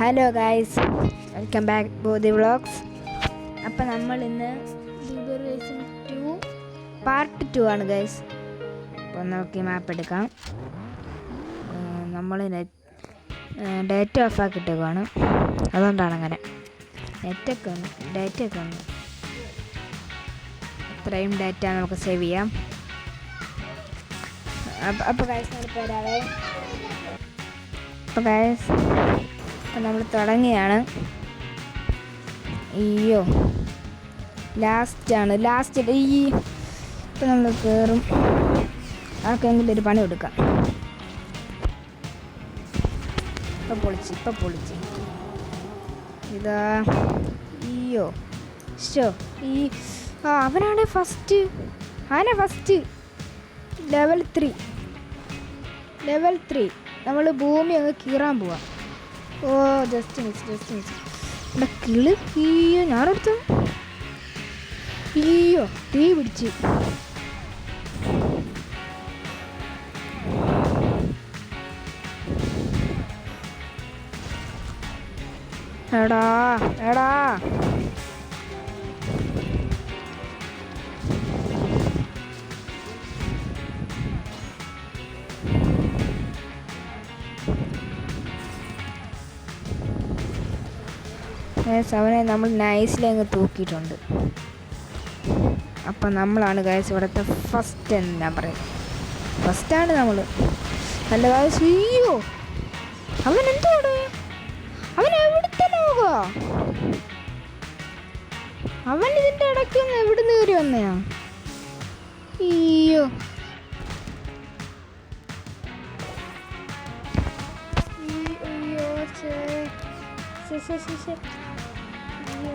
Hello guys, welcome back ബോധി vlogs. അപ്പം നമ്മൾ ഇന്ന് ബ്ലൂബെറി റേസിംഗ് 2 പാർട്ട് 2 ആണ് ഗൈസ്. അപ്പോൾ നമുക്ക് ഈ മാപ്പ് എടുക്കാം. നമ്മൾ ഡേറ്റ ഓഫ് ആക്കിയിട്ടേക്കാണ്, അതുകൊണ്ടാണ് അങ്ങനെ. ഡേറ്റയൊക്കെ ഉണ്ട്, അത്രയും ഡേറ്റ നമുക്ക് സേവ് ചെയ്യാം. അപ്പോൾ ഗൈസ് നമ്മളിപ്പോൾ ഒരാളെ അപ്പോൾ ഗൈസ് അപ്പം നമ്മൾ തുടങ്ങിയാണ്. അയ്യോ ലാസ്റ്റ് ഇപ്പം നമ്മൾ കയറും. ആർക്കെങ്കിലും ഒരു പണി കൊടുക്കാം. ഇപ്പം പൊളിച്ച് ഇതാ. അയ്യോ അവനാണ് ഫസ്റ്റ്. ലെവൽ 3 നമ്മൾ ഭൂമി അങ്ങ് കീറാൻ പോവാം. ജസ്റ്റ് മിസ് ഇവിടെ കിളി. ഞാനെടുത്തു. തീ പിടിച്ച്. എടാ അവനെ നമ്മൾ നൈസിൽ അങ്ങ് തൂക്കിയിട്ടുണ്ട്. അപ്പം നമ്മളാണ് ഗൈസ് ഇവിടുത്തെ ഫസ്റ്റ് എന്ന് ഞാൻ പറയും. ഫസ്റ്റാണ് നമ്മൾ. അല്ല ഗൈസ്, അവൻ എന്തോടെ? അവൻ എവിടുത്തെ ലോകോ? അവൻ ഇതിൻ്റെ ഇടയ്ക്കൊന്ന് എവിടുന്ന് കയറി വന്നയാ?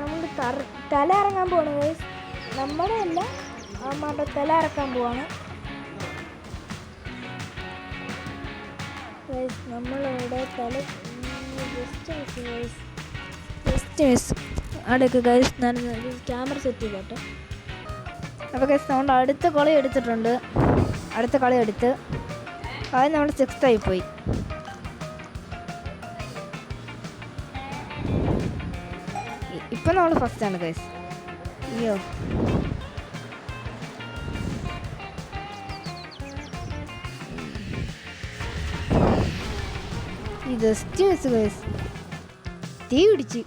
നമ്മൾ തല ഇറങ്ങാൻ പോവാണ് ഗൈസ്. നമ്മുടെ അല്ല, അമ്മയുടെ തല ഇറക്കാൻ പോവാണ് ഗൈസ്. നമ്മളിവിടെ തല ജസ്റ്റ് മിസ് അവിടെയൊക്കെ ഗൈസ്. ഞാൻ ക്യാമറ സെറ്റ് ചെയ്തോട്ടെ. അപ്പോൾ ഗൈസ് നമ്മൾ അടുത്ത കളി എടുത്ത് അത് നമ്മൾ 6th ആയിപ്പോയി. ഇപ്പം നമ്മൾ ഫസ്റ്റാണ് ഗൈസ്. Just miss guys. തീ പിടിച്ച്.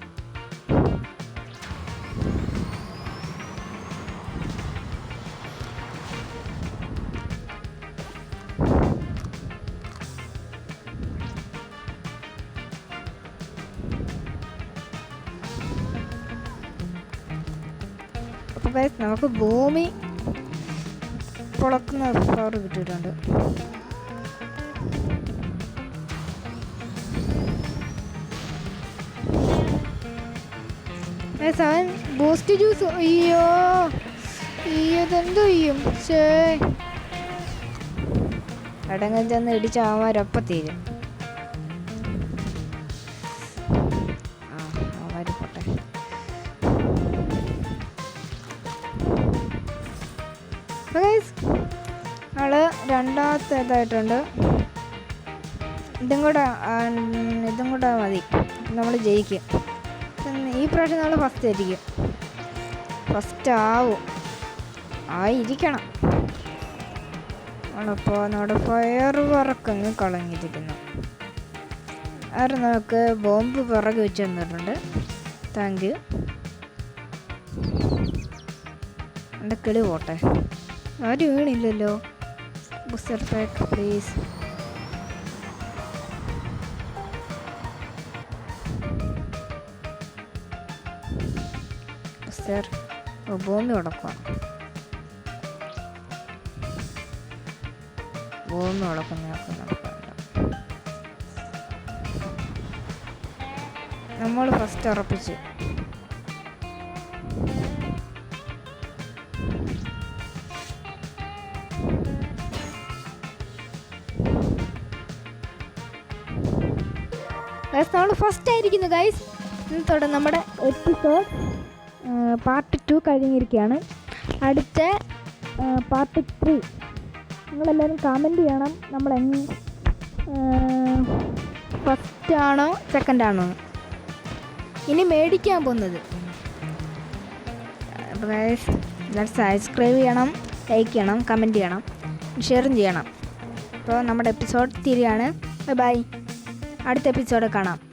അപ്പോൾ ഗൈസ് നമുക്ക് ഭൂമി പൊളക്കുന്ന പവർ കിട്ടിയിട്ടുണ്ട്. അവൻ ബൂസ്റ്റ് ജ്യൂസ്. ഇതെന്തോ ചെയ്യും? അടങ്ങൻ ചെന്ന് ഇടിച്ചാവാരൊപ്പം തീരും. പോട്ടെ. നമ്മള് രണ്ടാമത്തെ ഇതായിട്ടുണ്ട്. ഇതും കൂടെ മതി, നമ്മൾ ജയിക്കും. ഈ പ്രാവശ്യം നമ്മൾ ഫസ്റ്റ് ആയിരിക്കും. ഫസ്റ്റ് ആയിരിക്കണം. അപ്പോൾ നമ്മുടെ ഫയർ വർക്കങ്ങ് കളഞ്ഞിരിക്കുന്നു. അവർ നമുക്ക് ബോംബ് പിറകെ വെച്ച് തന്നിട്ടുണ്ട്. Thank you. എൻ്റെ കിളി പോട്ടെ. ആരും വീണില്ലല്ലോ. Booster pack please. ബൂസ്റ്റർ ഭൂമി ഉടക്കുക. നമ്മൾ ഫസ്റ്റ് ഉറപ്പിച്ച്. നമ്മൾ ഫസ്റ്റ് ആയിരിക്കുന്നു ഗൈസ്. ഇന്നത്തോടെ നമ്മുടെ എപ്പിസോഡ് പാർട്ട് 2 കഴിഞ്ഞിരിക്കുകയാണ്. അടുത്ത പാർട്ട് 3 നിങ്ങളെല്ലാവരും കമൻറ്റ് ചെയ്യണം. നമ്മൾ ഫസ്റ്റ് ആണോ സെക്കൻഡ് ആണോ? ഇനി മേടിക്കാൻ പോകുന്നത്. അപ്പോൾ ഗൈസ് എല്ലാവരും സബ്സ്ക്രൈബ് ചെയ്യണം, ലൈക്ക് ചെയ്യണം, കമൻറ്റ് ചെയ്യണം, ഷെയറും ചെയ്യണം. അപ്പോൾ നമ്മുടെ എപ്പിസോഡ് തിരിയാണ്. ബൈ ബൈ, അടുത്ത എപ്പിസോഡ് കാണാം.